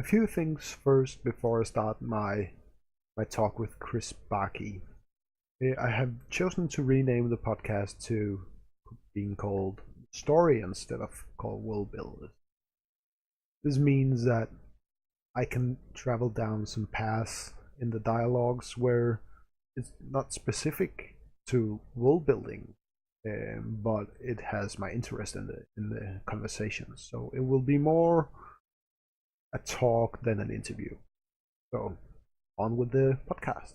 A few things first before I start my talk with Chris Backe. I have chosen to rename the podcast to being called Story instead of called World Builders. This means that I can travel down some paths in the dialogues where it's not specific to world building, but it has my interest in the conversation. So it will be more a talk than an interview. So on with the podcast.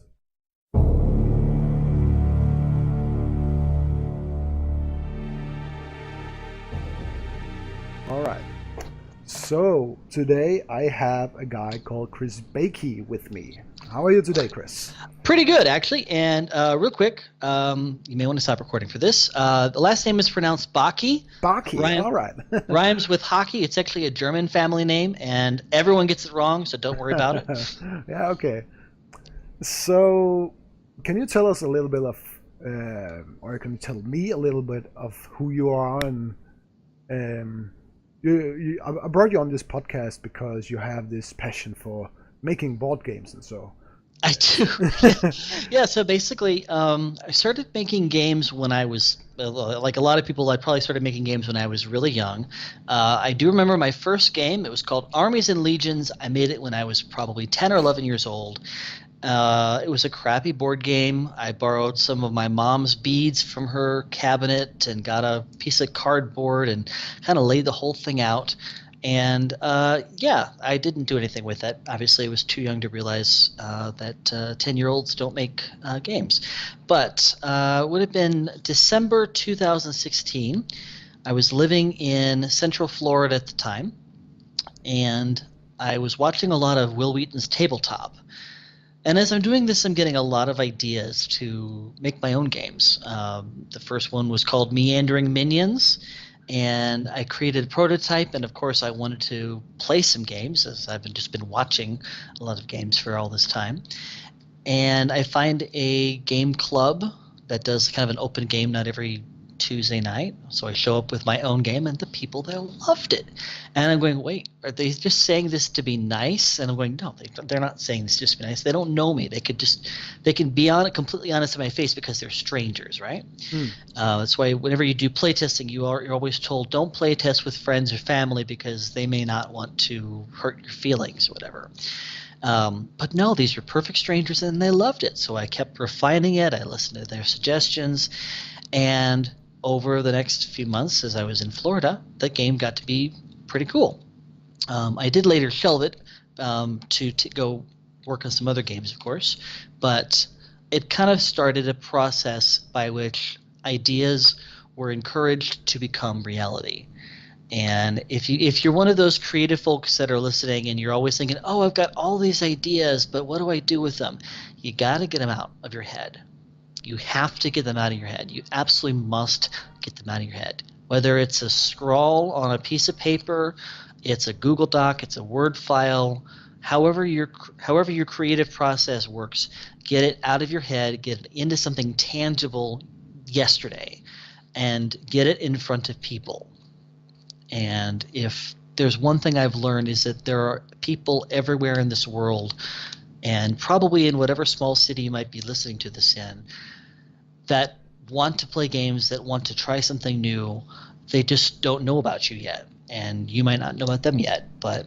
All right. So today I have a guy called Chris Backe with me. How are you today, Chris? Pretty good, actually. And real quick, you may want to stop recording for this. The last name is pronounced Backe. Backe, all right. Rhymes with hockey. It's actually a German family name, and everyone gets it wrong, so don't worry about it. Yeah, okay. So, can you tell us a little bit of, or can you tell me a little bit of who you are? And I brought you on this podcast because you have this passion for making board games and so. I do. Yeah, so basically, I started making games when I was, like a lot of people, I probably started making games when I was really young. I do remember my first game. It was called Armies and Legions. I made it when I was probably 10 or 11 years old. It was a crappy board game. I borrowed some of my mom's beads from her cabinet and got a piece of cardboard and kind of laid the whole thing out. And yeah, I didn't do anything with it. Obviously, I was too young to realize that 10-year-olds don't make games. But it would have been December 2016. I was living in Central Florida at the time, and I was watching a lot of Will Wheaton's Tabletop. And as I'm doing this, I'm getting a lot of ideas to make my own games. The first one was called Meandering Minions. And I created a prototype, and of course I wanted to play some games, as I've just been watching a lot of games for all this time. And I find a game club that does kind of an open game night every Tuesday night. So I show up with my own game, and the people there loved it. And I'm going, wait, are they just saying this to be nice? And I'm going, no, they're not saying this just to be nice. They don't know me. They can be completely honest in my face because they're strangers, right? That's why whenever you do playtesting, you're always told don't playtest with friends or family because they may not want to hurt your feelings or whatever. But no, these were perfect strangers, and they loved it. So I kept refining it. I listened to their suggestions, and over the next few months as I was in Florida, the game got to be pretty cool. I did later shelve it to go work on some other games, of course, but it kind of started a process by which ideas were encouraged to become reality. And if you're one of those creative folks that are listening and you're always thinking, oh, I've got all these ideas, but what do I do with them? You got to get them out of your head. You have to get them out of your head. You absolutely must get them out of your head. Whether it's a scrawl on a piece of paper, it's a Google Doc, it's a Word file, however your creative process works, get it out of your head, get it into something tangible yesterday, and get it in front of people. And if there's one thing I've learned is that there are people everywhere in this world, and probably in whatever small city you might be listening to this in, that want to play games, that want to try something new. They just don't know about you yet, and you might not know about them yet, but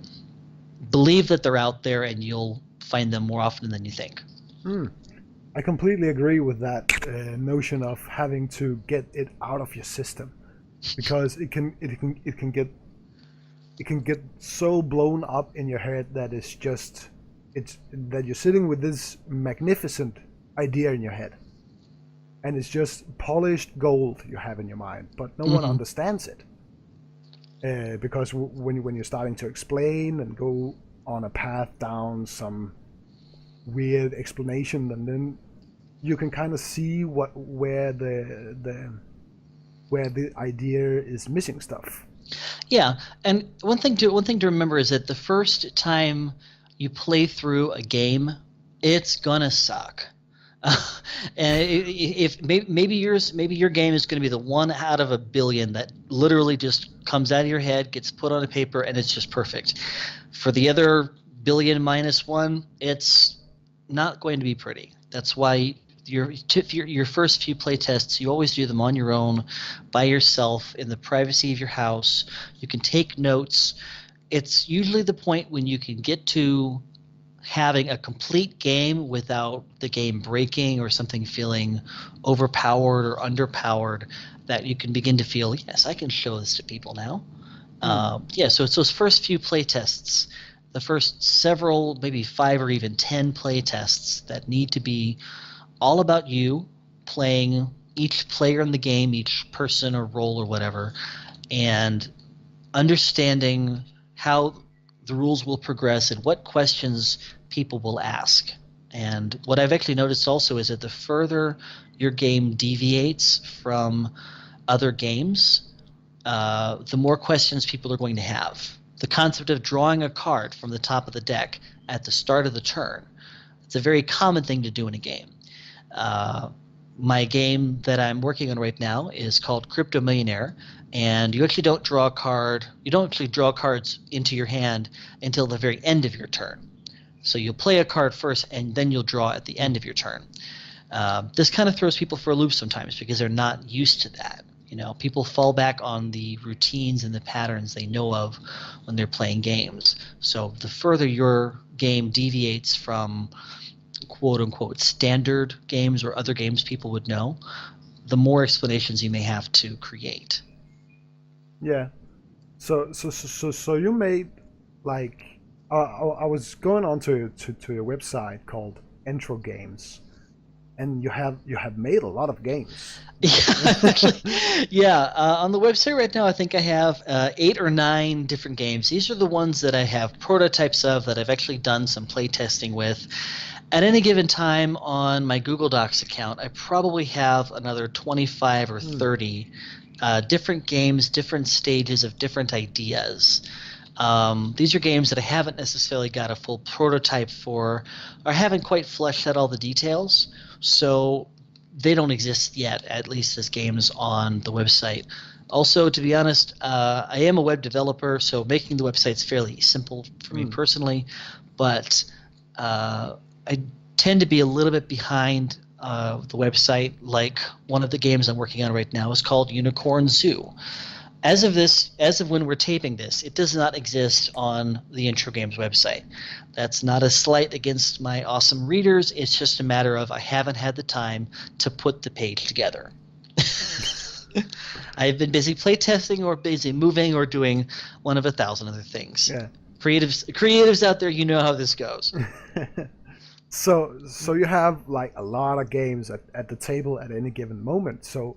believe that they're out there and you'll find them more often than you think. I completely agree with that notion of having to get it out of your system, because it can get so blown up in your head that that you're sitting with this magnificent idea in your head, and it's just polished gold you have in your mind, but no one understands it, because when you're starting to explain and go on a path down some weird explanation, and then you can kind of see where the idea is missing stuff. Yeah, and one thing to remember is that the first time you play through a game, it's gonna suck. And if maybe your game is going to be the one out of a billion that literally just comes out of your head, gets put on a paper, and it's just perfect. For the other billion minus one, it's not going to be pretty. That's why your first few play tests, you always do them on your own, by yourself, in the privacy of your house. You can take notes. It's usually the point when you can get to having a complete game without the game breaking or something feeling overpowered or underpowered that you can begin to feel, yes, I can show this to people now. So it's those first few play tests, the first several, maybe 5 or even 10 play tests that need to be all about you playing each player in the game, each person or role or whatever, and understanding how the rules will progress and what questions people will ask. And what I've actually noticed also is that the further your game deviates from other games, the more questions people are going to have. The concept of drawing a card from the top of the deck at the start of the turn, it's a very common thing to do in a game. My game that I'm working on right now is called Crypto Millionaire, and you actually don't draw a card. You don't actually draw cards into your hand until the very end of your turn. So you'll play a card first, and then you'll draw at the end of your turn. This kind of throws people for a loop sometimes because they're not used to that. You know, people fall back on the routines and the patterns they know of when they're playing games. So the further your game deviates from quote-unquote standard games or other games people would know, the more explanations you may have to create. Yeah. So you made, like, I was going on to your website called Intro Games, and you have made a lot of games. On the website right now, I think I have 8 or 9 different games. These are the ones that I have prototypes of that I've actually done some play testing with. At any given time on my Google Docs account, I probably have another 25 or 30 different games, different stages of different ideas. These are games that I haven't necessarily got a full prototype for, or haven't quite fleshed out all the details, so they don't exist yet, at least as games on the website. Also, to be honest, I am a web developer, so making the website's fairly simple for me personally, but I tend to be a little bit behind the website. Like, one of the games I'm working on right now is called Unicorn Zoo. As of when we're taping this, it does not exist on the Intro Games website. That's not a slight against my awesome readers. It's just a matter of I haven't had the time to put the page together. I've been busy playtesting or busy moving or doing one of 1,000 other things. Yeah. Creatives out there, you know how this goes. So you have, like, a lot of games at the table at any given moment. So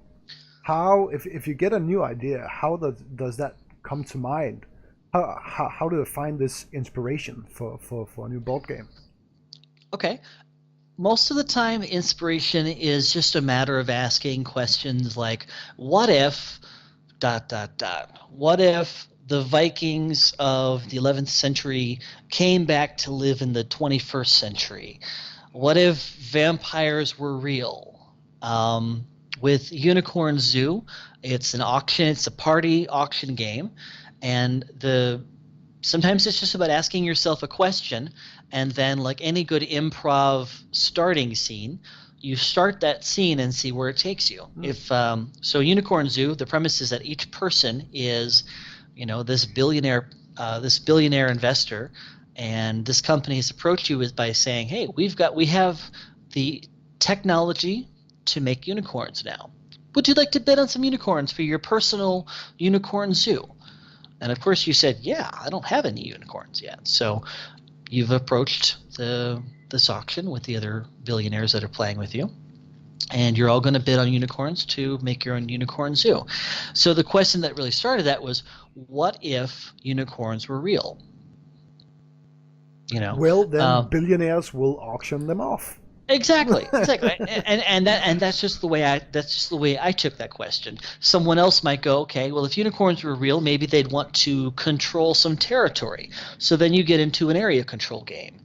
how, if you get a new idea, how does that come to mind? How do you find this inspiration for a new board game? Okay. Most of the time, inspiration is just a matter of asking questions like, what if ... What if the Vikings of the 11th century came back to live in the 21st century? What if vampires were real? With Unicorn Zoo, it's an auction. It's a party auction game, and sometimes it's just about asking yourself a question, and then, like any good improv starting scene, you start that scene and see where it takes you. So Unicorn Zoo, the premise is that each person is, this billionaire investor, and this company has approached you by saying, hey, we have the technology to make unicorns now. Would you like to bet on some unicorns for your personal unicorn zoo? And of course you said, yeah, I don't have any unicorns yet. So you've approached this auction with the other billionaires that are playing with you, and you're all going to bid on unicorns to make your own unicorn zoo. So the question that really started that was, what if unicorns were real? Well, then billionaires will auction them off. Exactly. and that's just the way I took that question. Someone else might go, okay, well, if unicorns were real, maybe they'd want to control some territory. So then you get into an area control game.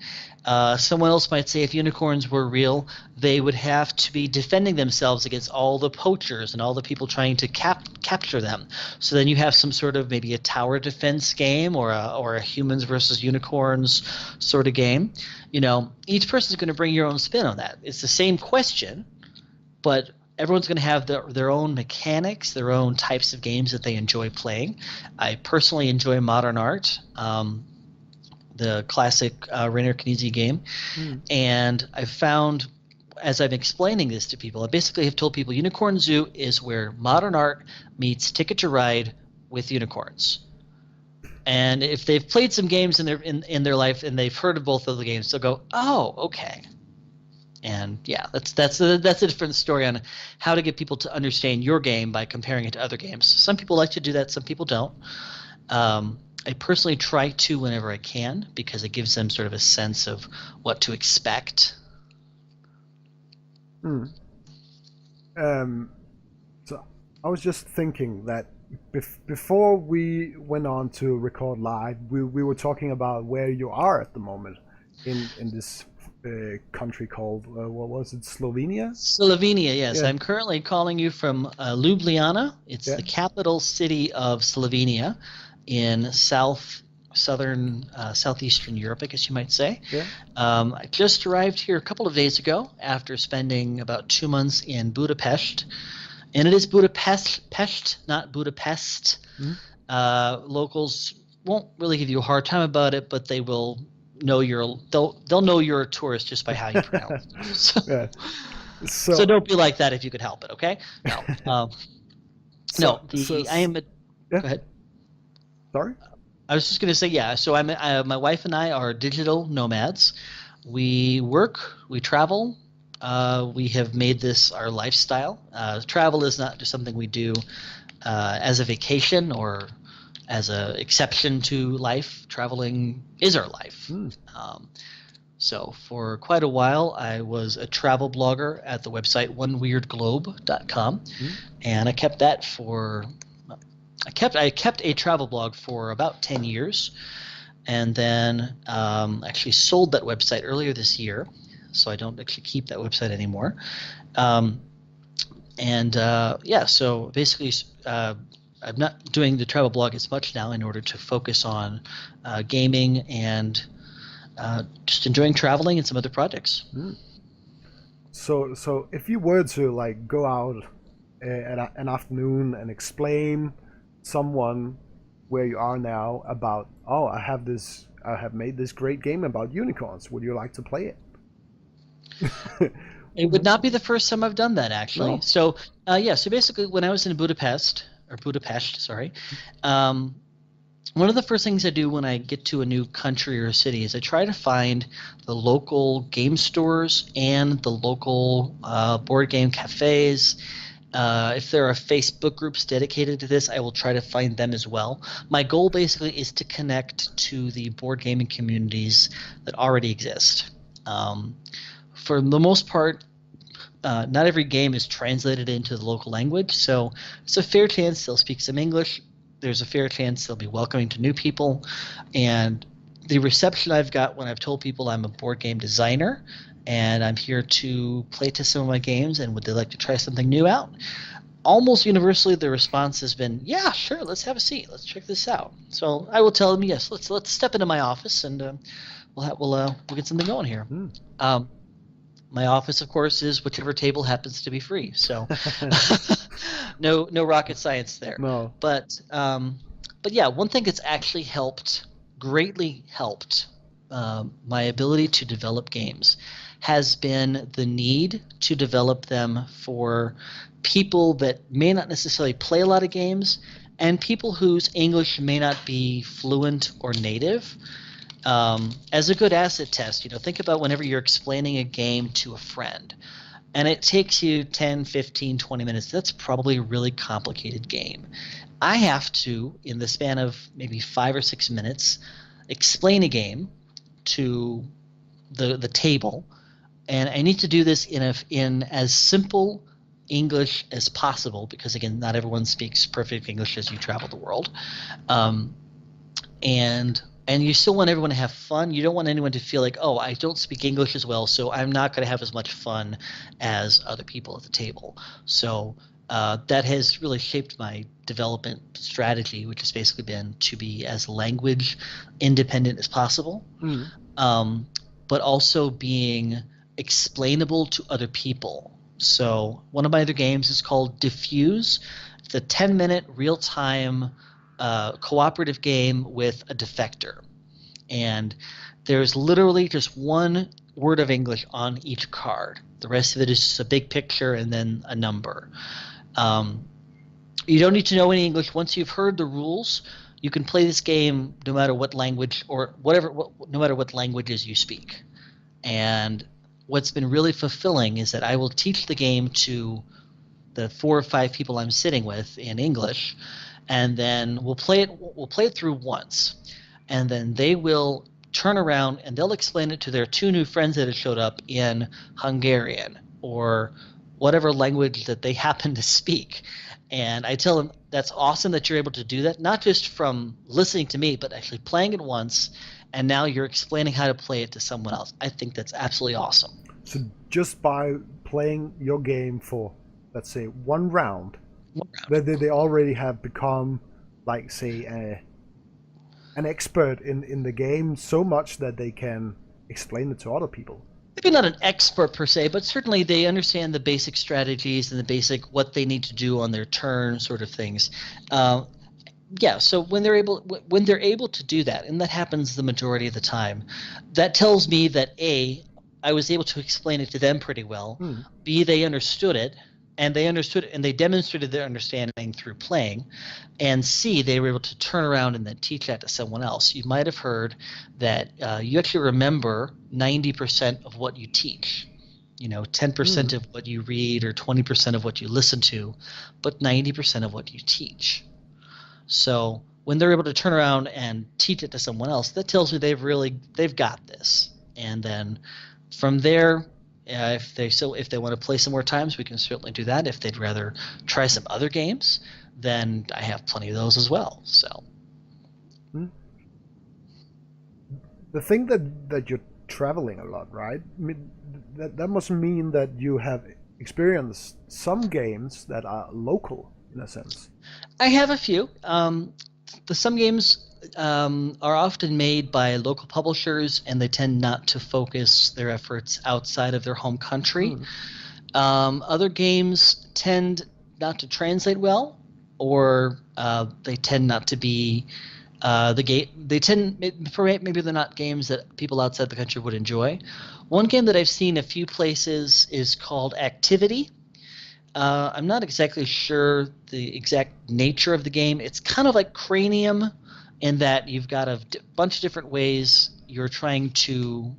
Someone else might say if unicorns were real, they would have to be defending themselves against all the poachers and all the people trying to capture them. So then you have some sort of maybe a tower defense game or a humans versus unicorns sort of game. Each person's going to bring your own spin on that. It's the same question, but everyone's going to have their own mechanics, their own types of games that they enjoy playing. I personally enjoy modern art. The classic Reiner Knizia game. And I've found, as I'm explaining this to people, I basically have told people Unicorn Zoo is where modern art meets Ticket to Ride with unicorns. And if they've played some games in their life and they've heard of both of the games, they'll go, oh, okay. And yeah, that's a different story on how to get people to understand your game by comparing it to other games. Some people like to do that, some people don't. I personally try to whenever I can because it gives them sort of a sense of what to expect. So I was just thinking that before we went on to record live, we were talking about where you are at the moment in this country called, what was it, Slovenia? Slovenia, yes. Yeah. I'm currently calling you from Ljubljana. It's the capital city of Slovenia in southeastern Europe, I guess you might say. Yeah. I just arrived here a couple of days ago after spending about 2 months in Budapest. And it is Budapest, not Budapest. Locals won't really give you a hard time about it, but they will know they'll know you're a tourist just by how you pronounce it. So don't be like that if you could help it, okay? No. Go ahead. Sorry? I was just going to say, yeah. So my wife and I are digital nomads. We work, we travel. We have made this our lifestyle. Travel is not just something we do as a vacation or as an exception to life. Traveling is our life. So for quite a while, I was a travel blogger at the website oneweirdglobe.com, and I kept that for. I kept a travel blog for about 10 years, and then actually sold that website earlier this year, so I don't actually keep that website anymore. So basically I'm not doing the travel blog as much now in order to focus on gaming and just enjoying traveling and some other projects. So if you were to like go out at an afternoon and explain someone where you are now about, I have made this great game about unicorns, would you like to play it? It would not be the first time I've done that, actually. No. So so basically when I was in Budapest, one of the first things I do when I get to a new country or a city is I try to find the local game stores and the local board game cafes. If there are Facebook groups dedicated to this, I will try to find them as well. My goal basically is to connect to the board gaming communities that already exist. For the most part, not every game is translated into the local language, so it's a fair chance they'll speak some English. There's a fair chance they'll be welcoming to new people. And the reception I've got when I've told people I'm a board game designer and I'm here to play test some of my games and would they like to try something new out, almost universally the response has been, yeah, sure, let's have a seat, let's check this out. So I will tell them, yes, let's step into my office and we'll get something going here. My office, of course, is whichever table happens to be free. So no rocket science there. No. But yeah, one thing that's actually greatly helped my ability to develop games has been the need to develop them for people that may not necessarily play a lot of games and people whose English may not be fluent or native. As a good acid test, think about whenever you're explaining a game to a friend and it takes you 10, 15, 20 minutes. That's probably a really complicated game. I have to, in the span of maybe 5 or 6 minutes, explain a game to the table, and I need to do this in as simple English as possible because, again, not everyone speaks perfect English as you travel the world. And and you still want everyone to have fun. You don't want anyone to feel like, oh, I don't speak English as well, so I'm not going to have as much fun as other people at the table. So that has really shaped my development strategy, which has basically been to be as language independent as possible, but also being explainable to other people. So one of my other games is called Diffuse. It's a 10-minute real-time cooperative game with a defector. And there's literally just one word of English on each card. The rest of it is just a big picture and then a number. You don't need to know any English. Once you've heard the rules, you can play this game no matter what language or no matter what languages you speak. And what's been really fulfilling is that I will teach the game to the 4 or 5 people I'm sitting with in English, and then we'll play it through once, and then they will turn around and they'll explain it to their 2 new friends that have showed up in Hungarian or whatever language that they happen to speak. And I tell them, that's awesome that you're able to do that, not just from listening to me, but actually playing it once, and now you're explaining how to play it to someone else. I think that's absolutely awesome. So just by playing your game for, let's say, one round, they already have become, like, say, an expert in the game so much that they can explain it to other people. Maybe not an expert per se, but certainly they understand the basic strategies and the basic what they need to do on their turn sort of things. Yeah, so when they're able to do that, and that happens the majority of the time, that tells me that A, I was able to explain it to them pretty well. B, they understood it, and they demonstrated their understanding through playing. And C, they were able to turn around and then teach that to someone else. You might have heard that you actually remember 90% of what you teach. 10% of what you read or 20% of what you listen to, but 90% of what you teach. So when they're able to turn around and teach it to someone else, that tells me they've got this. And then from there, if they want to play some more times, we can certainly do that. If they'd rather try some other games, then I have plenty of those as well. So the thing that you're traveling a lot, right? I mean, that must mean that you have experienced some games that are local in a sense. I have a few. Some games are often made by local publishers, and they tend not to focus their efforts outside of their home country. Other games tend not to translate well, or they tend not to be maybe they're not games that people outside the country would enjoy. One game that I've seen a few places is called Activity. I'm not exactly sure the exact nature of the game. It's kind of like Cranium in that you've got a bunch of different ways you're trying to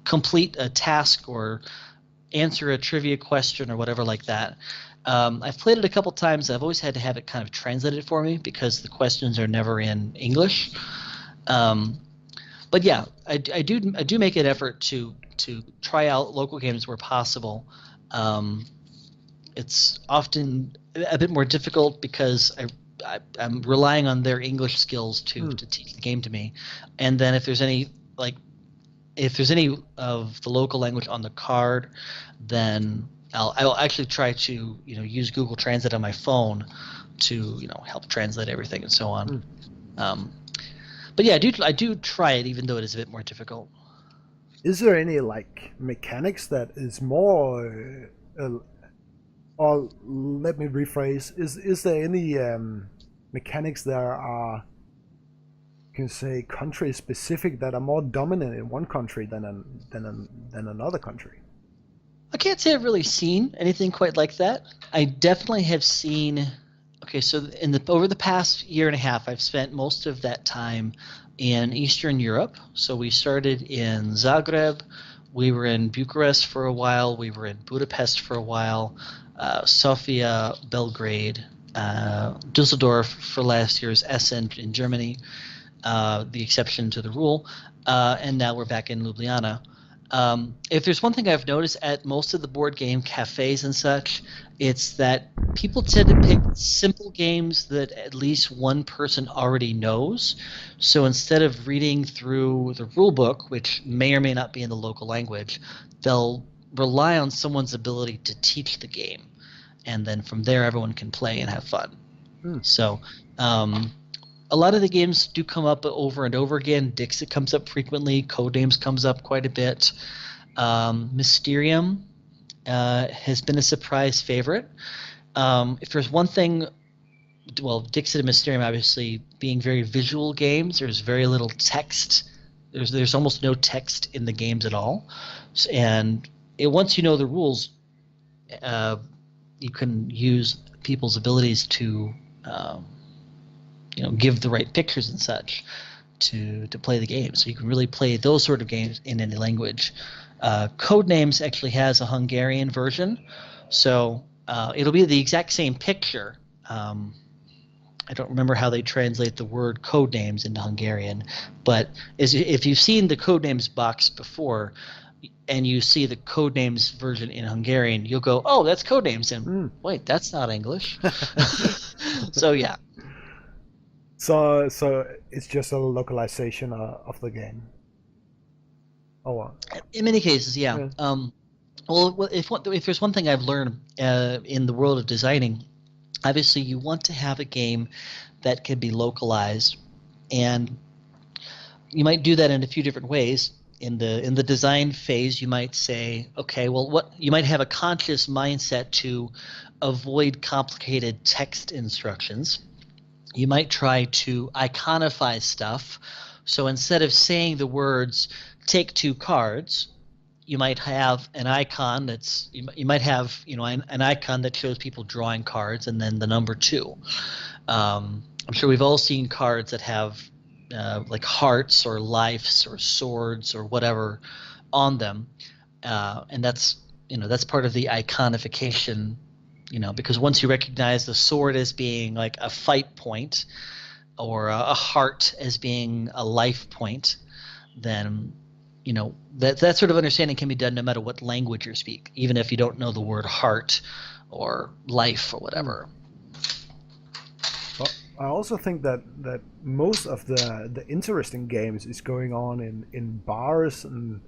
complete a task or answer a trivia question or whatever like that. I've played it a couple times. I've always had to have it kind of translated for me because the questions are never in English. But yeah, I do make an effort to try out local games where possible. It's often a bit more difficult because I'm relying on their English skills to teach the game to me, and then if there's any of the local language on the card, then I'll actually try to use Google Translate on my phone to help translate everything and so on. But yeah, I do try it even though it is a bit more difficult. Is there any mechanics that is more or let me rephrase, is there any mechanics that are, you can say, country specific that are more dominant in one country than another country? I can't say I've really seen anything quite like that. I definitely have seen. Okay, so over the past year and a half, I've spent most of that time in Eastern Europe. So we started in Zagreb, we were in Bucharest for a while, we were in Budapest for a while, Sofia, Belgrade, Dusseldorf for last year's Essen in Germany, the exception to the rule, and now we're back in Ljubljana. If there's one thing I've noticed at most of the board game cafes and such, it's that people tend to pick simple games that at least one person already knows. So instead of reading through the rule book, which may or may not be in the local language, they'll rely on someone's ability to teach the game. And then from there, everyone can play and have fun. So um, a lot of the games do come up over and over again. Dixit comes up frequently. Codenames comes up quite a bit. Mysterium has been a surprise favorite. If there's one thing, well, Dixit and Mysterium obviously being very visual games, there's very little text. There's almost no text in the games at all, and once you know the rules, you can use people's abilities to give the right pictures and such to play the game. So you can really play those sort of games in any language. Codenames actually has a Hungarian version, so it'll be the exact same picture. I don't remember how they translate the word Codenames into Hungarian, but if you've seen the Codenames box before and you see the Codenames version in Hungarian, you'll go, oh, that's Codenames, and wait, that's not English. So yeah. So it's just a localization of the game. Oh, wow. In many cases, yeah. Well, if there's one thing I've learned in the world of designing, obviously you want to have a game that can be localized, and you might do that in a few different ways. In the design phase, you might say, okay, well, you might have a conscious mindset to avoid complicated text instructions. You might try to iconify stuff. So instead of saying the words "take 2 cards," you might have an icon that's you might have an icon that shows people drawing cards and then the number 2. I'm sure we've all seen cards that have like hearts or lives or swords or whatever on them, and that's part of the iconification. Because once you recognize the sword as being like a fight point or a heart as being a life point, then that sort of understanding can be done no matter what language you speak, even if you don't know the word heart or life or whatever. Well, I also think that most of the interesting games is going on in bars and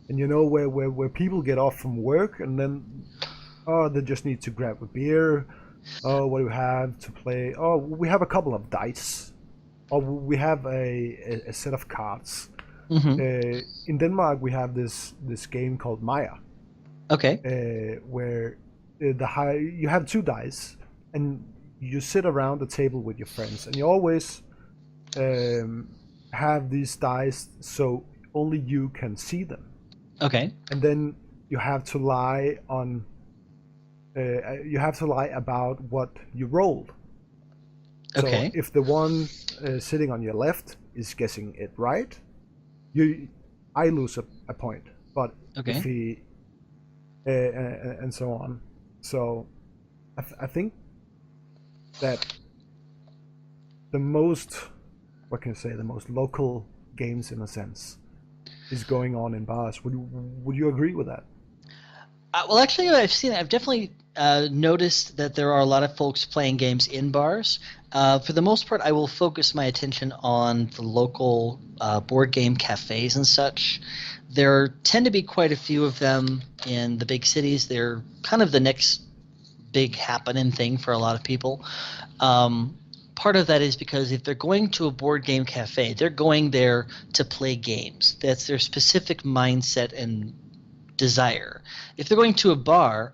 where people get off from work and then they just need to grab a beer. Oh, what do we have to play? Oh, we have a couple of dice. Or we have a set of cards. Mm-hmm. In Denmark, we have this game called Maya. Okay. Where you have 2 dice, and you sit around the table with your friends, and you always have these dice so only you can see them. Okay. And then you have to lie on. You have to lie about what you rolled. Okay. So if the one sitting on your left is guessing it right, I lose a point. But okay. if he and so on. So I think that the most the most local games in a sense is going on in bars. Would you agree with that? Well, actually, I've definitely noticed that there are a lot of folks playing games in bars. For the most part, I will focus my attention on the local board game cafes and such. There tend to be quite a few of them in the big cities. They're kind of the next big happening thing for a lot of people. Part of that is because if they're going to a board game cafe, they're going there to play games. That's their specific mindset and desire. If they're going to a bar,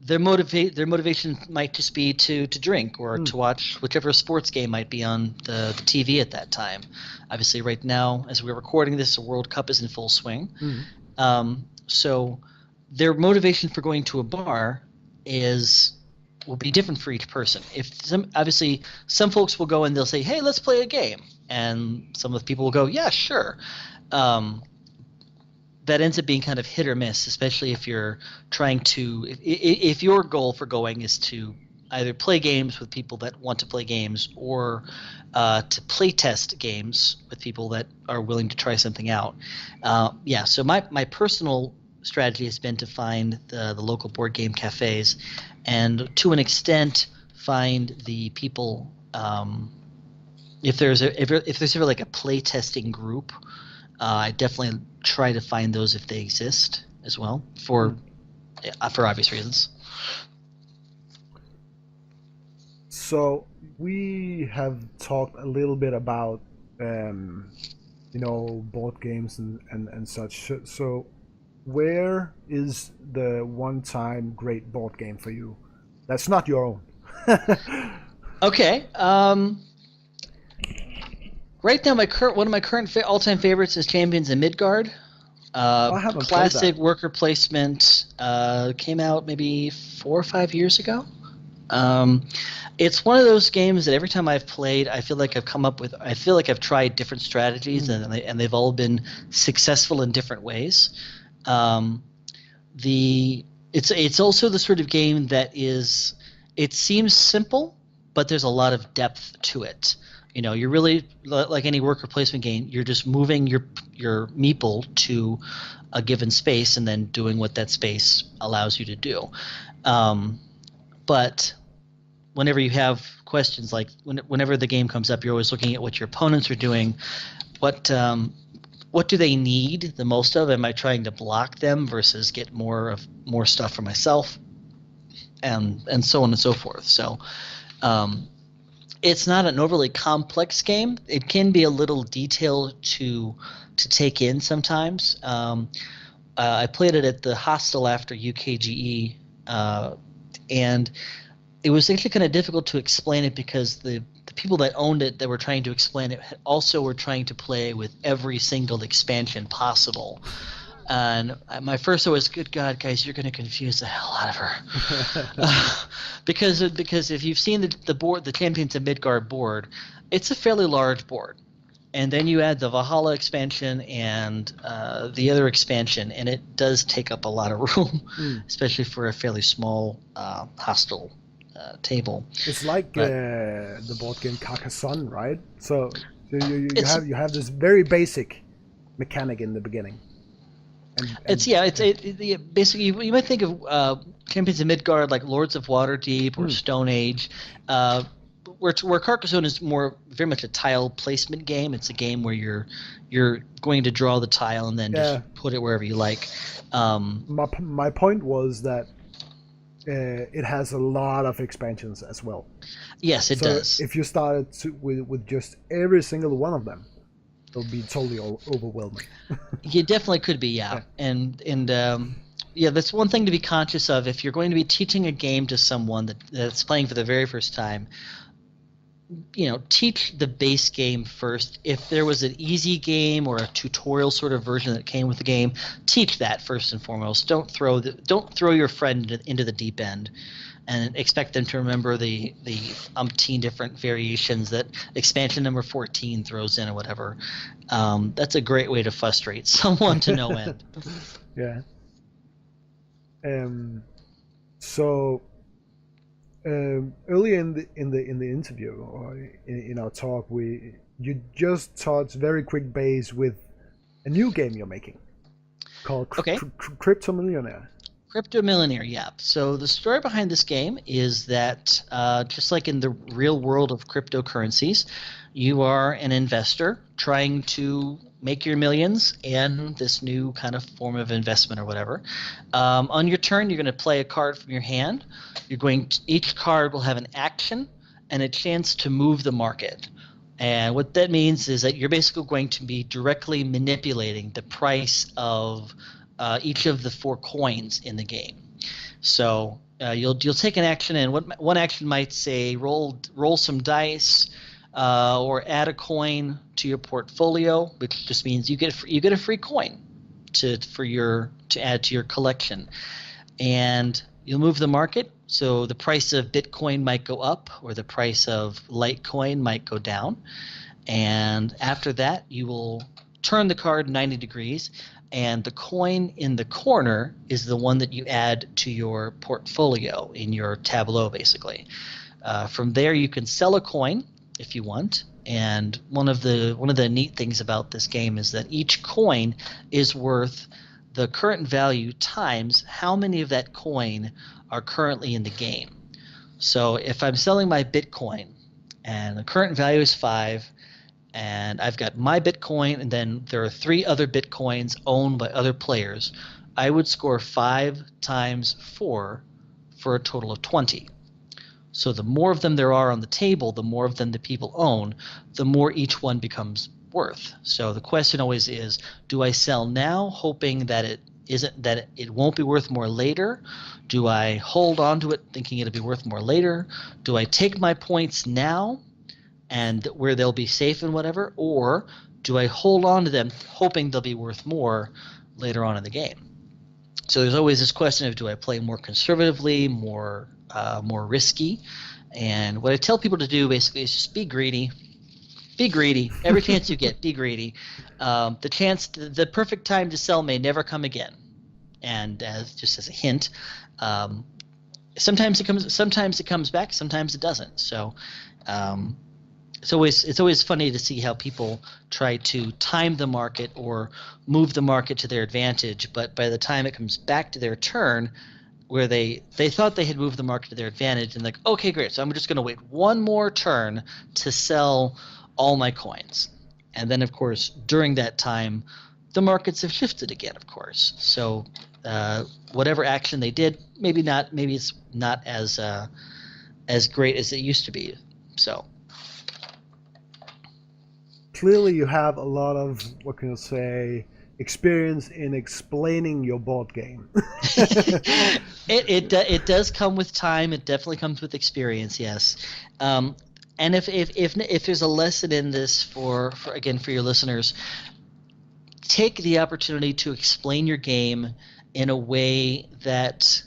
their motivation might just be to drink or to watch whichever sports game might be on the TV at that time. Obviously, right now, as we're recording this, the World Cup is in full swing. So their motivation for going to a bar will be different for each person. Obviously some folks will go and they'll say, "Hey, let's play a game," and some of the people will go, "Yeah, sure." That ends up being kind of hit or miss, especially if you're trying to if your goal for going is to either play games with people that want to play games or to play test games with people that are willing to try something out. So my personal strategy has been to find the local board game cafes, and to an extent find the people. If there's ever like a play testing group, I definitely try to find those if they exist as well for obvious reasons. So we have talked a little bit about board games and such. So where is the one-time great board game for you that's not your own? Okay. Right now, one of my current all-time favorites is Champions of Midgard. I haven't Classic played that. worker placement. Came out maybe 4 or 5 years ago. It's one of those games that every time I've played, I feel like I've tried different strategies, and they've all been successful in different ways. It's also the sort of game that it seems simple, but there's a lot of depth to it. You're really like any worker placement game. You're just moving your meeple to a given space and then doing what that space allows you to do. But whenever you have questions, like whenever the game comes up, you're always looking at what your opponents are doing. What do they need the most of? Am I trying to block them versus get more stuff for myself? And so on and so forth. So it's not an overly complex game. It can be a little detailed to take in sometimes. I played it at the hostel after UKGE, and it was actually kind of difficult to explain it because the people that owned it that were trying to explain it also were trying to play with every single expansion possible. And my first thought was, good God, guys, you're going to confuse the hell out of her. Because if you've seen the Champions of Midgard board, it's a fairly large board. And then you add the Valhalla expansion and the other expansion, and it does take up a lot of room, especially for a fairly small hostel table. It's like the board game Carcassonne, right? So you have this very basic mechanic in the beginning. Basically you might think of Champions of Midgard like Lords of Waterdeep or Stone Age, where Carcassonne is very much a tile placement game. It's a game where you're going to draw the tile and then just put it wherever you like. My point was that it has a lot of expansions as well. Yes, it does. If you started with just every single one of them, it'll be totally overwhelming. You definitely could be, yeah. And that's one thing to be conscious of. If you're going to be teaching a game to someone that's playing for the very first time, teach the base game first. If there was an easy game or a tutorial sort of version that came with the game, teach that first and foremost. Don't throw your friend into the deep end and expect them to remember the umpteen different variations that expansion number 14 throws in or whatever. That's a great way to frustrate someone to no end. Yeah. So earlier in the interview or in our talk, you just touched very quick base with a new game you're making called Crypto Millionaire. Crypto Millionaire, yeah. So the story behind this game is that just like in the real world of cryptocurrencies, you are an investor trying to make your millions in this new kind of form of investment or whatever. On your turn, you're going to play a card from your hand. Each card will have an action and a chance to move the market. And what that means is that you're basically going to be directly manipulating the price of each of the 4 coins in the game. So you'll take an action, and one action might say roll some dice or add a coin to your portfolio, which just means you get a free coin to add to your collection, and you'll move the market. So the price of Bitcoin might go up, or the price of Litecoin might go down, and after that you will turn the card 90 degrees, and the coin in the corner is the one that you add to your portfolio in your tableau, basically. From there, you can sell a coin if you want. And one of the neat things about this game is that each coin is worth the current value times how many of that coin are currently in the game. So if I'm selling my Bitcoin and the current value is 5, and I've got my Bitcoin, and then there are 3 other Bitcoins owned by other players, I would score 5 times 4 for a total of 20. So the more of them there are on the table, the more of them the people own, the more each one becomes worth. So the question always is, do I sell now hoping that it won't be worth more later? Do I hold on to it thinking it'll be worth more later? Do I take my points now and where they'll be safe and whatever, or do I hold on to them hoping they'll be worth more later on in the game? So there's always this question of, do I play more conservatively, more risky? And what I tell people to do basically is just be greedy. Be greedy. Every chance you get, be greedy. The perfect time to sell may never come again. And just as a hint, sometimes it comes back, sometimes it doesn't. So it's always funny to see how people try to time the market or move the market to their advantage, but by the time it comes back to their turn, where they thought they had moved the market to their advantage, and like, okay, great, so I'm just going to wait one more turn to sell all my coins. And then, of course, during that time, the markets have shifted again, of course. So whatever action they did, maybe it's not as great as it used to be. So clearly you have a lot of, what can I say, experience in explaining your board game. It does come with time. It definitely comes with experience, yes. And if there's a lesson in this for your listeners, take the opportunity to explain your game in a way that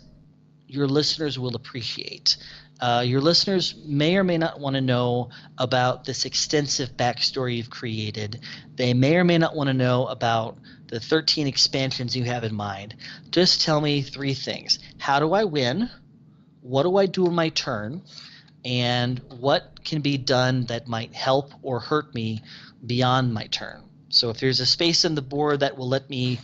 your listeners will appreciate. Your listeners may or may not want to know about this extensive backstory you've created. They may or may not want to know about the 13 expansions you have in mind. Just tell me 3 things. How do I win? What do I do in my turn? And what can be done that might help or hurt me beyond my turn? So if there's a space in the board that will let me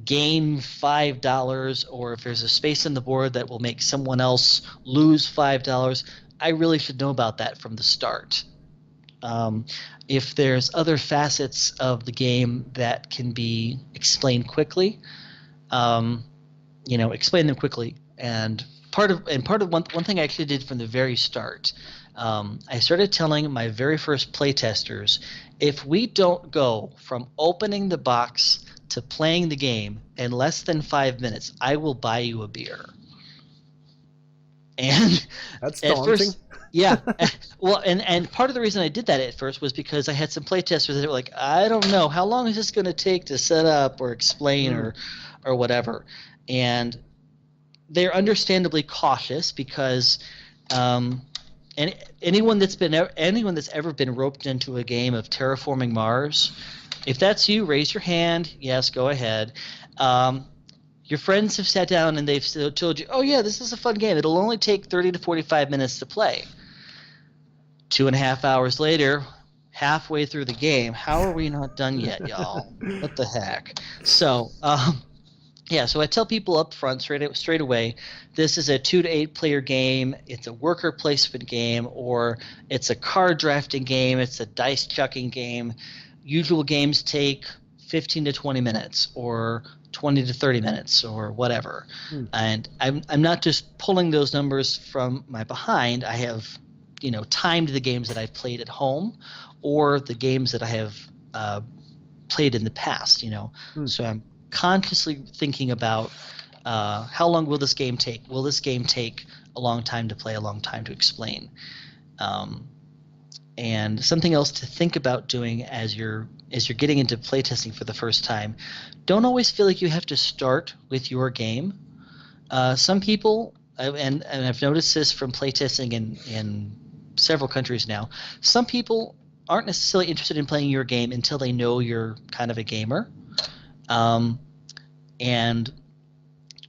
gain $5, or if there's a space in the board that will make someone else lose $5, I really should know about that from the start. If there's other facets of the game that can be explained quickly, explain them quickly. And part of one thing I actually did from the very start, I started telling my very first playtesters, if we don't go from opening the box to playing the game in less than 5 minutes, I will buy you a beer. And that's at daunting. First, yeah. Well, and part of the reason I did that at first was because I had some playtesters that were like, I don't know, how long is this going to take to set up or explain or whatever. And they're understandably cautious because and anyone that's ever been roped into a game of terraforming Mars, if that's you, raise your hand. Yes, go ahead. Your friends have sat down and they've told you, oh yeah, this is a fun game. It'll only take 30 to 45 minutes to play. 2.5 hours later, halfway through the game, how are we not done yet, y'all? What the heck? So, so I tell people up front straight away, this is a 2 to 8 player game. It's a worker placement game, or it's a card drafting game. It's a dice chucking game. Usual games take 15 to 20 minutes, or 20 to 30 minutes, or whatever. And I'm not just pulling those numbers from my behind. I have, timed the games that I've played at home, or the games that I have played in the past. So I'm consciously thinking about how long will this game take? Will this game take a long time to play, a long time to explain? And something else to think about doing as you're getting into playtesting for the first time, don't always feel like you have to start with your game. Some people, and I've noticed this from playtesting in several countries now, some people aren't necessarily interested in playing your game until they know you're kind of a gamer. And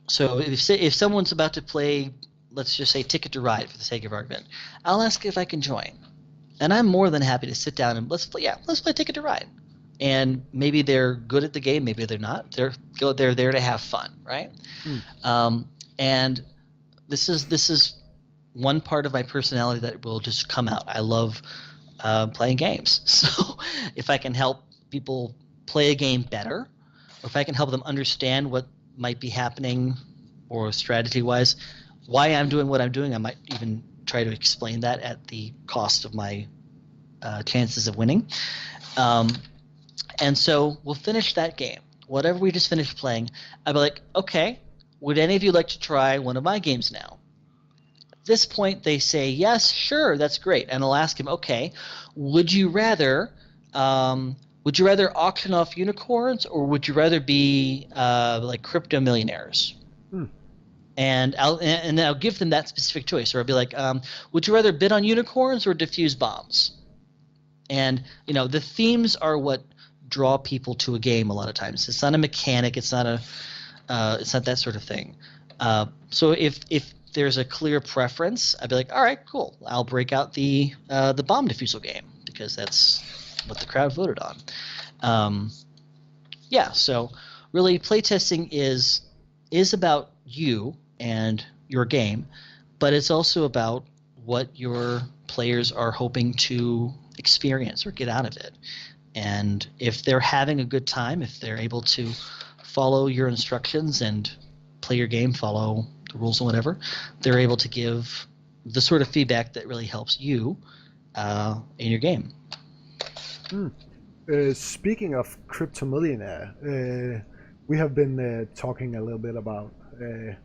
so if someone's about to play, let's just say Ticket to Ride for the sake of argument, I'll ask if I can join. And I'm more than happy to sit down and let's play Ticket to Ride. And maybe they're good at the game, maybe they're not. They're there to have fun, right? And this is one part of my personality that will just come out. I love playing games. So if I can help people play a game better, or if I can help them understand what might be happening, or strategy-wise, why I'm doing what I'm doing, I might even try to explain that at the cost of my chances of winning. And so we'll finish that game. Whatever we just finished playing, I'll be like, okay, would any of you like to try one of my games now? At this point, they say, yes, sure, that's great. And I'll ask him, okay, would you rather auction off unicorns, or would you rather be like crypto millionaires? And I'll give them that specific choice. Or I'll be like, would you rather bid on unicorns or defuse bombs? And the themes are what draw people to a game a lot of times. It's not a mechanic. It's not that sort of thing. So if there's a clear preference, I'd be like, all right, cool. I'll break out the bomb defusal game because that's what the crowd voted on. So really playtesting is about you and your game, but it's also about what your players are hoping to experience or get out of it. And if they're having a good time, if they're able to follow your instructions and play your game, follow the rules and whatever, they're able to give the sort of feedback that really helps you in your game. Speaking of Crypto Millionaire, we have been talking a little bit about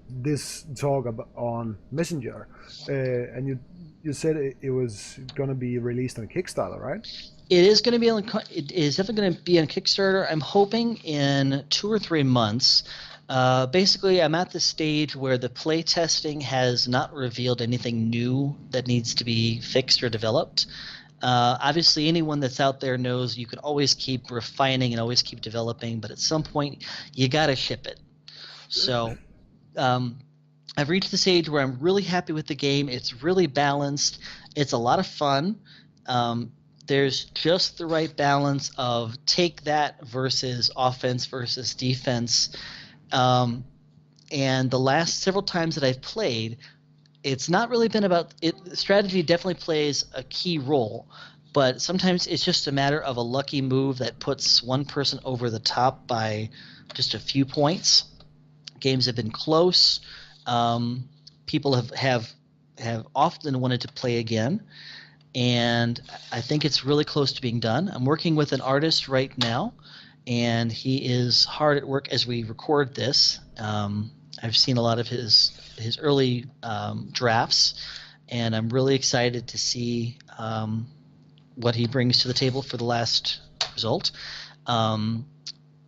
this talk on Messenger, and you said it was going to be released on Kickstarter, right? It is going to be it is definitely going to be on Kickstarter. I'm hoping in 2 or 3 months. Basically, I'm at the stage where the play testing has not revealed anything new that needs to be fixed or developed. Obviously, anyone that's out there knows you can always keep refining and always keep developing, but at some point, you got to ship it. So I've reached the stage where I'm really happy with the game. It's really balanced. It's a lot of fun. There's just the right balance of take that versus offense versus defense. And the last several times that I've played, it's not really been about it. Strategy definitely plays a key role, but sometimes it's just a matter of a lucky move that puts one person over the top by just a few points. Games have been close. People have often wanted to play again, and I think it's really close to being done. I'm working with an artist right now, and he is hard at work as we record this. I've seen a lot of his early drafts, and I'm really excited to see what he brings to the table for the last result.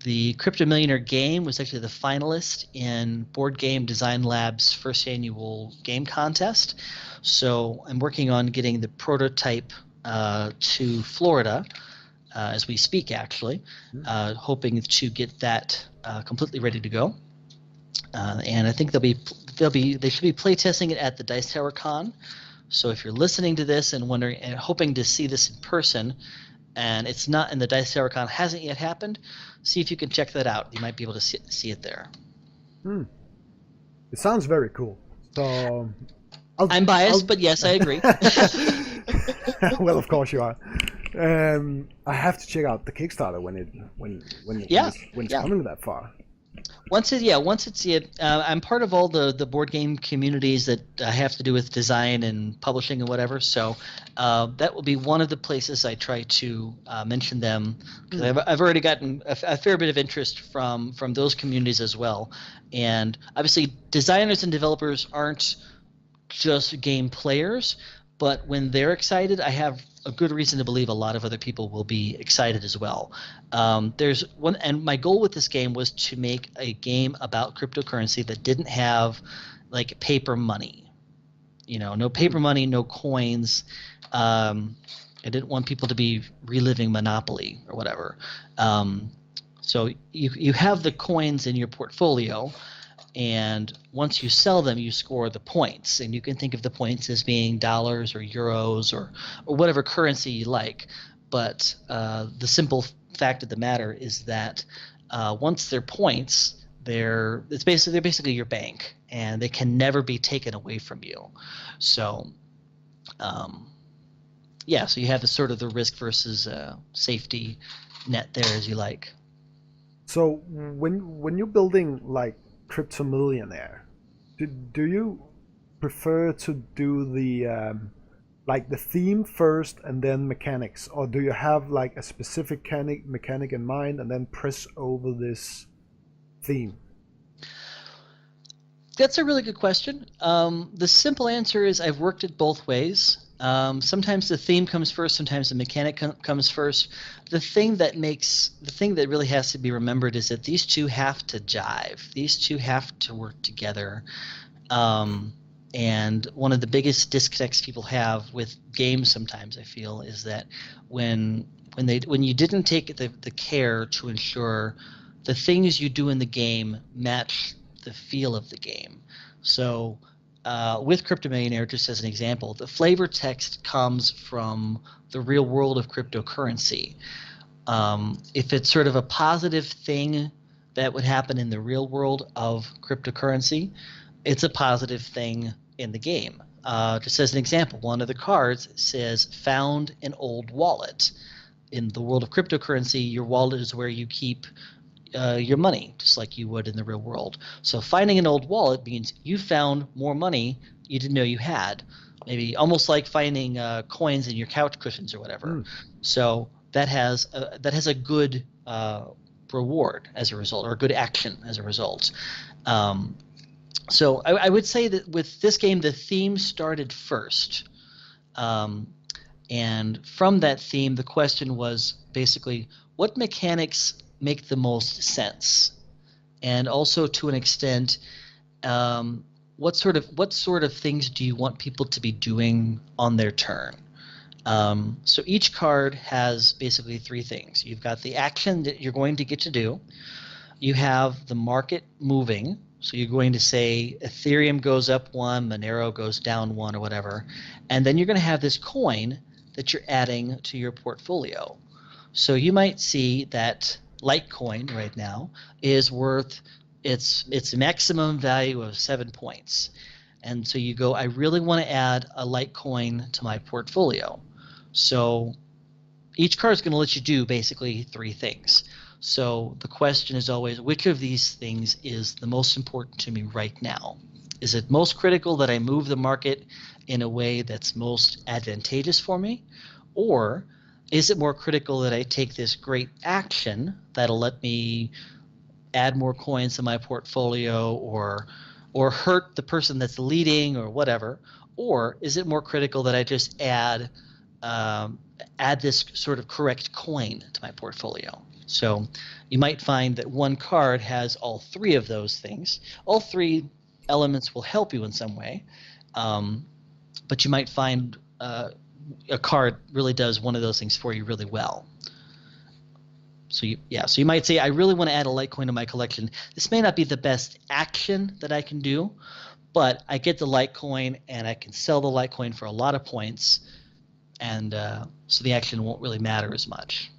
The Crypto Millionaire game was actually the finalist in Board Game Design Lab's first annual game contest. So I'm working on getting the prototype to Florida as we speak, actually, hoping to get that completely ready to go. And I think they should be playtesting it at the Dice Tower Con. So if you're listening to this and wondering and hoping to see this in person, and it's not in the Dice Tower Con, hasn't yet happened, see if you can check that out. You might be able to see it there. It sounds very cool. So I'm biased, but yes, I agree. Well, of course you are. I have to check out the Kickstarter when it's coming that far. Once I'm part of all the board game communities that have to do with design and publishing and whatever. So that will be one of the places I try to mention them, because I've already gotten a fair bit of interest from those communities as well. And obviously, designers and developers aren't just game players, but when they're excited, I have a good reason to believe a lot of other people will be excited as well. There's one, and my goal with this game was to make a game about cryptocurrency that didn't have like paper money. No paper money, no coins. I didn't want people to be reliving Monopoly or whatever. So you have the coins in your portfolio, and once you sell them, you score the points. And you can think of the points as being dollars or euros or whatever currency you like. But the simple fact of the matter is that once they're points, they're basically your bank, and they can never be taken away from you. So yeah, so you have the sort of the risk versus safety net there, as you like. So when you're building like Crypto Millionaire, do you prefer to do the like the theme first and then mechanics, or do you have like a specific mechanic in mind and then press over this theme? That's a really good question. The simple answer is I've worked it both ways. Sometimes the theme comes first, sometimes the mechanic comes first. The thing that really has to be remembered is that these two have to jive. These two have to work together. And one of the biggest disconnects people have with games sometimes, I feel, is that when you didn't take the care to ensure the things you do in the game match the feel of the game. So with Crypto Millionaire, just as an example, the flavor text comes from the real world of cryptocurrency. If it's sort of a positive thing that would happen in the real world of cryptocurrency, it's a positive thing in the game. Just as an example, one of the cards says found an old wallet. In the world of cryptocurrency, your wallet is where you keep your money, just like you would in the real world. So finding an old wallet means you found more money you didn't know you had. Maybe almost like finding coins in your couch cushions or whatever. So that has a good reward as a result, or a good action as a result. So I would say that with this game, the theme started first. And from that theme, the question was basically, what mechanics make the most sense? And also, to an extent, what sort of things do you want people to be doing on their turn? So each card has basically three things. You've got the action that you're going to get to do. You have the market moving. So you're going to say Ethereum goes up 1, Monero goes down 1, or whatever. And then you're going to have this coin that you're adding to your portfolio. So you might see that Litecoin right now is worth its maximum value of 7 points. And so you go, I really want to add a Litecoin to my portfolio. So each card is going to let you do basically three things. So the question is always, which of these things is the most important to me right now? Is it most critical that I move the market in a way that's most advantageous for me? Or is it more critical that I take this great action that'll let me add more coins to my portfolio or hurt the person that's leading or whatever? Or is it more critical that I just add this sort of correct coin to my portfolio? So you might find that one card has all three of those things. All three elements will help you in some way, but you might find a card really does one of those things for you really well. So you might say, I really want to add a Litecoin to my collection. This may not be the best action that I can do, but I get the Litecoin and I can sell the Litecoin for a lot of points, and so the action won't really matter as much.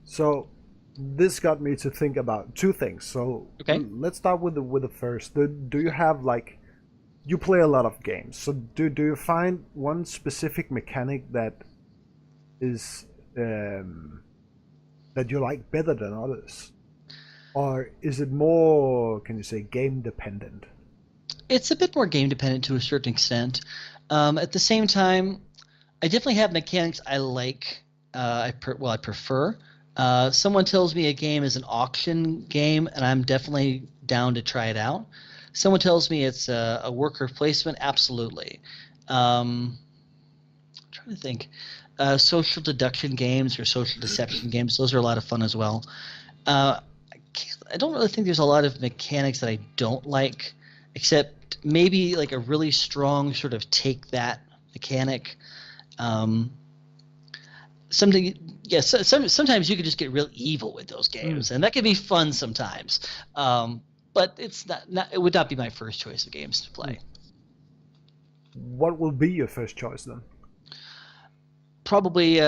So this got me to think about two things. So let's start with the first. Do you have like, you play a lot of games, so do you find one specific mechanic that is that you like better than others, or is it more, can you say, game dependent? It's a bit more game dependent to a certain extent. At the same time, I definitely have mechanics I like. I prefer. Someone tells me a game is an auction game, and I'm definitely down to try it out. Someone tells me it's a worker placement, absolutely. I'm trying to think. Social deduction games or social deception games, those are a lot of fun as well. I don't really think there's a lot of mechanics that I don't like, except maybe like a really strong sort of take that mechanic. Something Yes, sometimes you can just get real evil with those games, and that can be fun sometimes. But it's not. It would not be my first choice of games to play. What will be your first choice then? Probably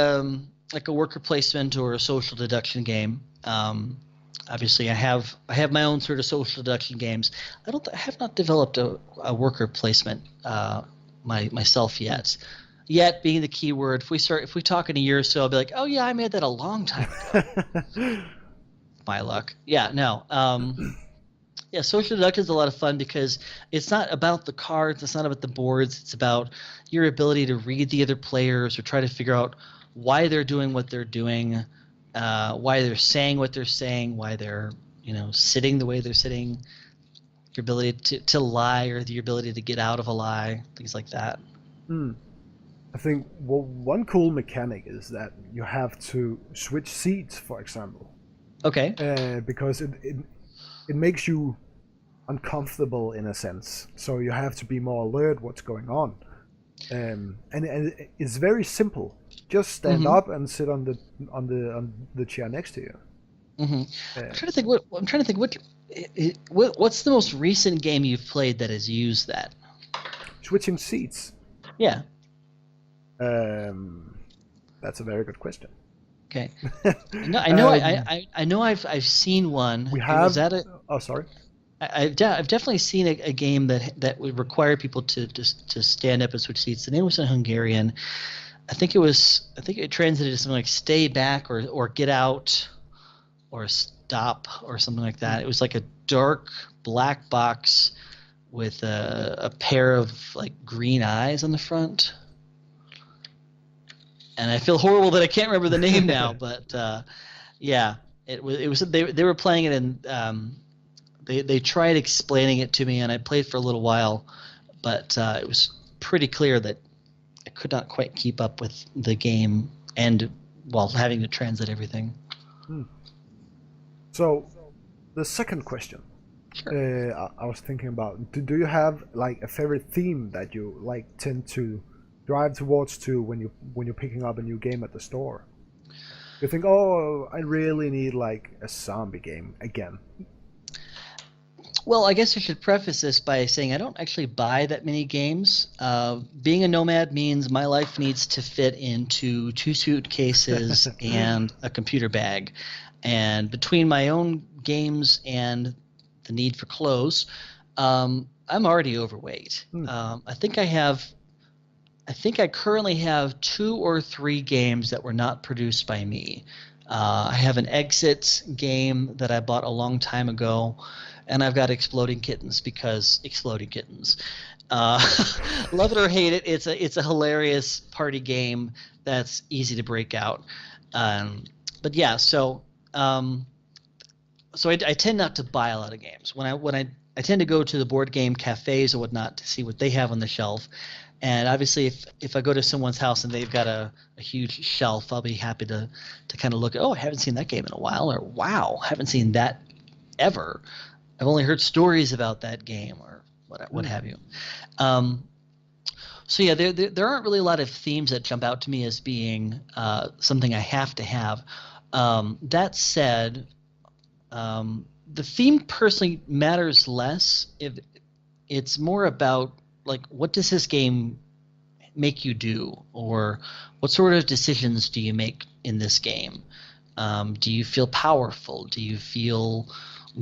like a worker placement or a social deduction game. Obviously, I have my own sort of social deduction games. I have not developed a worker placement myself yet. Yet being the key word. If we talk in a year or so, I'll be like, oh yeah, I made that a long time ago. My luck. Yeah, no. Yeah, social deduction is a lot of fun because it's not about the cards, it's not about the boards, it's about your ability to read the other players or try to figure out why they're doing what they're doing, why they're saying what they're saying, why they're sitting the way they're sitting, your ability to lie or your ability to get out of a lie, things like that. I think one cool mechanic is that you have to switch seats, for example. Okay. Because it makes you uncomfortable in a sense. So you have to be more alert what's going on. And it's very simple. Just stand up and sit on the chair next to you. I'm trying to think what's the most recent game you've played that has used that? Switching seats. Yeah. That's a very good question. Okay. I know I've seen one. We have. Was that Oh, sorry. I've definitely seen a game that would require people to stand up and switch seats. The name was in Hungarian. I think it translated to something like "stay back" or "get out" or "stop" or something like that. It was like a dark black box with a pair of like green eyes on the front. And I feel horrible that I can't remember the name now, but yeah, it was they were playing it and they tried explaining it to me, and I played for a little while, but it was pretty clear that I could not quite keep up with the game, and while having to translate everything. So, the second question. Sure. I was thinking about. Do you have like a favorite theme that you like tend to drive towards when you're picking up a new game at the store? You think, oh, I really need like a zombie game again. Well, I guess I should preface this by saying I don't actually buy that many games. Being a nomad means my life needs to fit into 2 suitcases and a computer bag. And between my own games and the need for clothes, I'm already overweight. I think I currently have 2 or 3 games that were not produced by me. I have an Exit game that I bought a long time ago, and I've got Exploding Kittens because Exploding Kittens. Love it or hate it, it's a hilarious party game that's easy to break out. But yeah, so I tend not to buy a lot of games. I tend to go to the board game cafes or whatnot to see what they have on the shelf. And obviously, if I go to someone's house and they've got a huge shelf, I'll be happy to kind of look at, oh, I haven't seen that game in a while, or wow, I haven't seen that ever. I've only heard stories about that game, or what have you. So yeah, there aren't really a lot of themes that jump out to me as being something I have to have. That said, the theme personally matters less. If it's more about like, what does this game make you do, or what sort of decisions do you make in this game? Do you feel powerful? Do you feel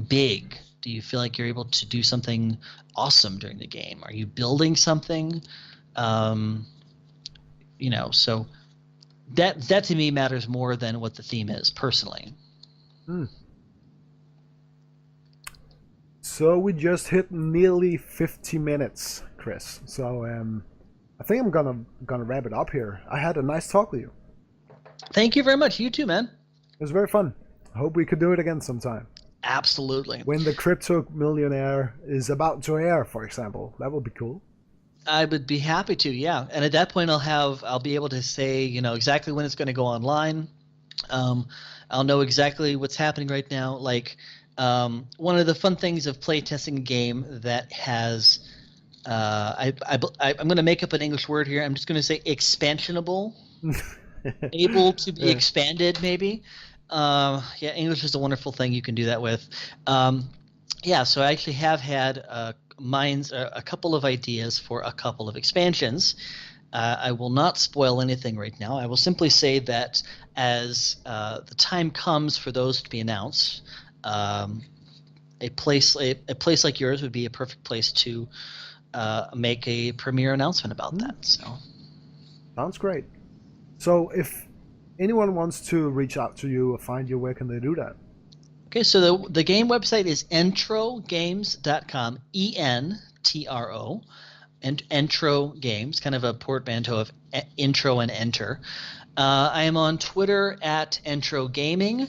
big? Do you feel like you're able to do something awesome during the game? Are you building something? So that to me matters more than what the theme is personally. So we just hit nearly 50 minutes, Chris. So I think I'm gonna wrap it up here. I had a nice talk with you. Thank you very much. You too, man. It was very fun. I hope we could do it again sometime. Absolutely. When the Crypto Millionaire is about to air, for example, that would be cool. I would be happy to, yeah. And at that point, I'll be able to say, exactly when it's going to go online. I'll know exactly what's happening right now. Like, one of the fun things of playtesting a game that has, I'm going to make up an English word here. I'm just going to say expansionable. able to be Yeah. expanded, maybe. Yeah, English is a wonderful thing you can do that with. Yeah, so I actually have had a couple of ideas for a couple of expansions. I will not spoil anything right now. I will simply say that as the time comes for those to be announced, um, a place like yours would be a perfect place to make a premiere announcement about Hmm, that. So. sounds great. So if anyone wants to reach out to you or find you, where can they do that? Okay, so the game website is entrogames.com, ENTRO, and Entro Games, kind of a portmanteau of intro and enter. I am on Twitter at Entro Gaming,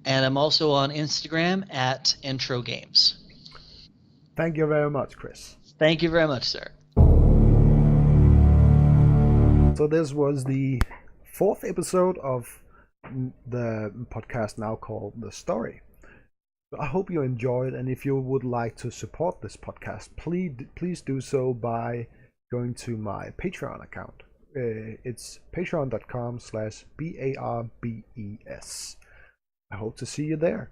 and I'm also on Instagram at Entro Games. Thank you very much, Chris. Thank you very much, sir. So this was the fourth episode of the podcast now called The Story. I hope you enjoyed, and if you would like to support this podcast, please do so by going to my Patreon account. It's patreon.com/BARBES. I hope to see you there.